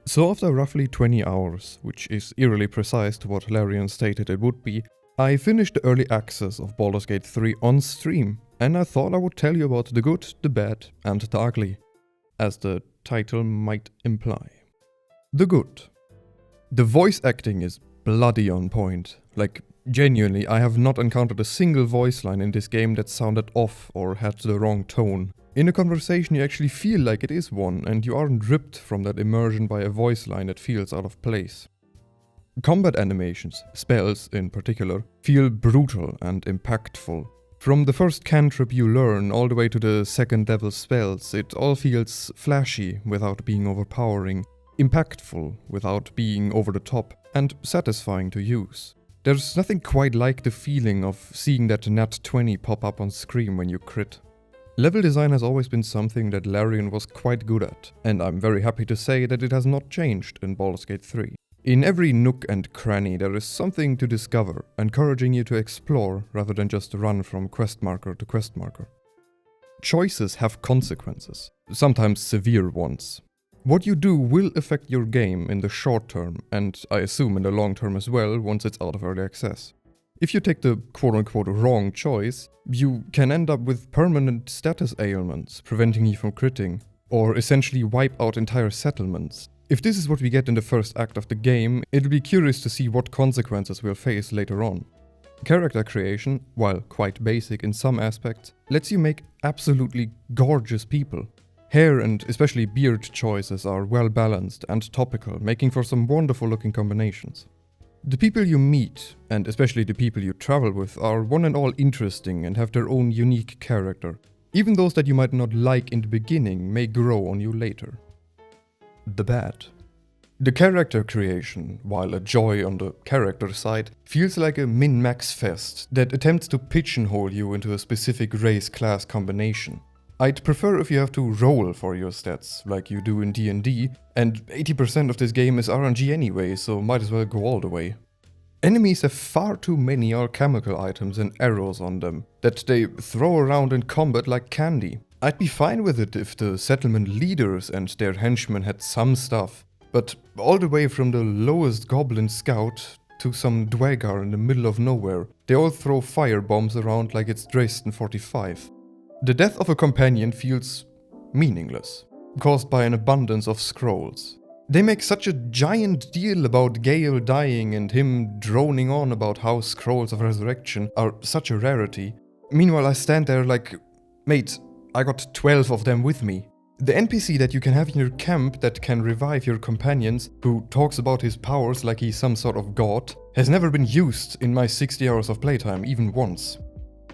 So after roughly 20 hours, which is eerily precise to what Larian stated it would be, I finished the early access of Baldur's Gate 3 on stream, and I thought I would tell you about the good, the bad, and the ugly, as the title might imply. The good. The voice acting is bloody on point. Like, genuinely, I have not encountered a single voice line in this game that sounded off or had the wrong tone. In a conversation you actually feel like it is one, and you aren't ripped from that immersion by a voice line that feels out of place. Combat animations, spells in particular, feel brutal and impactful. From the first cantrip you learn all the way to the second level spells, it all feels flashy without being overpowering, impactful without being over the top, and satisfying to use. There's nothing quite like the feeling of seeing that nat 20 pop up on screen when you crit. Level design has always been something that Larian was quite good at, and I'm very happy to say that it has not changed in Baldur's Gate 3. In every nook and cranny there is something to discover, encouraging you to explore rather than just run from quest marker to quest marker. Choices have consequences, sometimes severe ones. What you do will affect your game in the short term, and I assume in the long term as well once it's out of early access. If you take the quote-unquote wrong choice, you can end up with permanent status ailments preventing you from critting, or essentially wipe out entire settlements. If this is what we get in the first act of the game, it'll be curious to see what consequences we'll face later on. Character creation, while quite basic in some aspects, lets you make absolutely gorgeous people. Hair and especially beard choices are well balanced and topical, making for some wonderful looking combinations. The people you meet, and especially the people you travel with, are one and all interesting and have their own unique character. Even those that you might not like in the beginning may grow on you later. The bad. The character creation, while a joy on the character side, feels like a min-max fest that attempts to pigeonhole you into a specific race-class combination. I'd prefer if you have to roll for your stats, like you do in D&D, and 80% of this game is RNG anyway, so might as well go all the way. Enemies have far too many alchemical items and arrows on them, that they throw around in combat like candy. I'd be fine with it if the settlement leaders and their henchmen had some stuff, but all the way from the lowest goblin scout to some dwegar in the middle of nowhere, they all throw fire bombs around like it's Dresden 45. The death of a companion feels meaningless, caused by an abundance of scrolls. They make such a giant deal about Gale dying and him droning on about how scrolls of resurrection are such a rarity. Meanwhile I stand there like, mate, I got 12 of them with me. The NPC that you can have in your camp that can revive your companions, who talks about his powers like he's some sort of god, has never been used in my 60 hours of playtime, even once.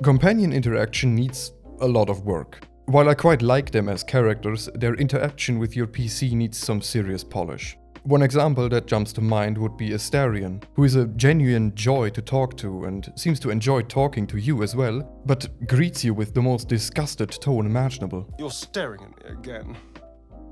Companion interaction needs a lot of work. While I quite like them as characters, their interaction with your PC needs some serious polish. One example that jumps to mind would be Astarion, who is a genuine joy to talk to and seems to enjoy talking to you as well, but greets you with the most disgusted tone imaginable. You're staring at me again.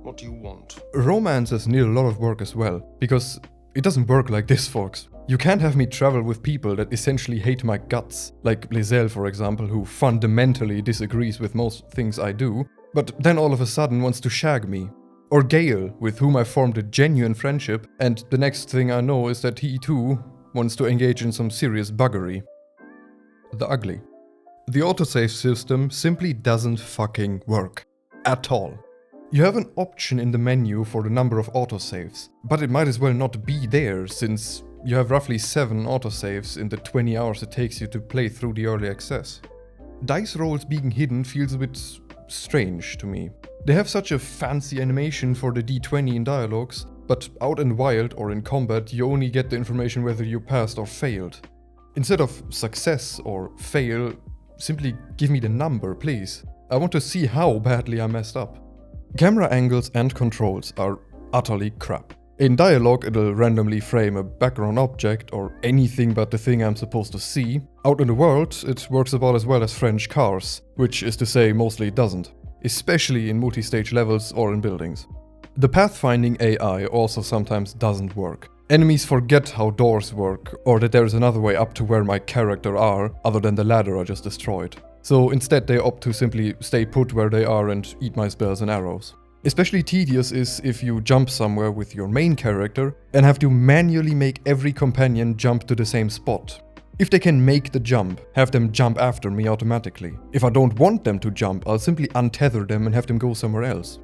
What do you want? Romances need a lot of work as well, because it doesn't work like this, folks. You can't have me travel with people that essentially hate my guts, like Lizelle for example, who fundamentally disagrees with most things I do, but then all of a sudden wants to shag me. Or Gale, with whom I formed a genuine friendship, and the next thing I know is that he too wants to engage in some serious buggery. The ugly. The autosave system simply doesn't fucking work. At all. You have an option in the menu for the number of autosaves, but it might as well not be there since you have roughly 7 autosaves in the 20 hours it takes you to play through the early access. Dice rolls being hidden feels a bit strange to me. They have such a fancy animation for the D20 in dialogues, but out in wild or in combat you only get the information whether you passed or failed. Instead of success or fail, simply give me the number, please. I want to see how badly I messed up. Camera angles and controls are utterly crap. In dialogue it'll randomly frame a background object or anything but the thing I'm supposed to see. Out in the world it works about as well as French cars, which is to say mostly it doesn't. Especially in multi-stage levels or in buildings. The pathfinding AI also sometimes doesn't work. Enemies forget how doors work, or that there is another way up to where my character are, other than the ladder I just destroyed. So instead they opt to simply stay put where they are and eat my spells and arrows. Especially tedious is if you jump somewhere with your main character and have to manually make every companion jump to the same spot. If they can make the jump, have them jump after me automatically. If I don't want them to jump, I'll simply untether them and have them go somewhere else.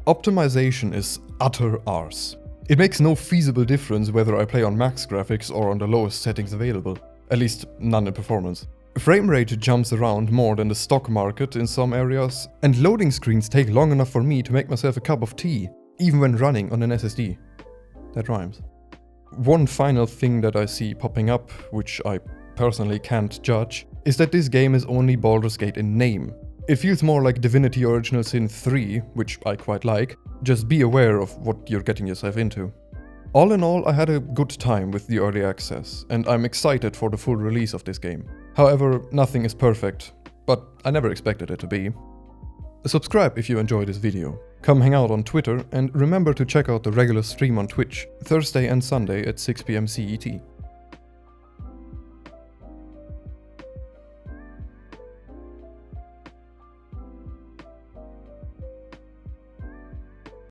Optimization is utter arse. It makes no feasible difference whether I play on max graphics or on the lowest settings available. At least none in performance. Frame rate jumps around more than the stock market in some areas, and loading screens take long enough for me to make myself a cup of tea, even when running on an SSD. That rhymes. One final thing that I see popping up, which I personally can't judge, is that this game is only Baldur's Gate in name. It feels more like Divinity Original Sin 3, which I quite like. Just be aware of what you're getting yourself into. All in all, I had a good time with the early access, and I'm excited for the full release of this game. However, nothing is perfect, but I never expected it to be. Subscribe if you enjoyed this video. Come hang out on Twitter, and remember to check out the regular stream on Twitch, Thursday and Sunday at 6 PM CET.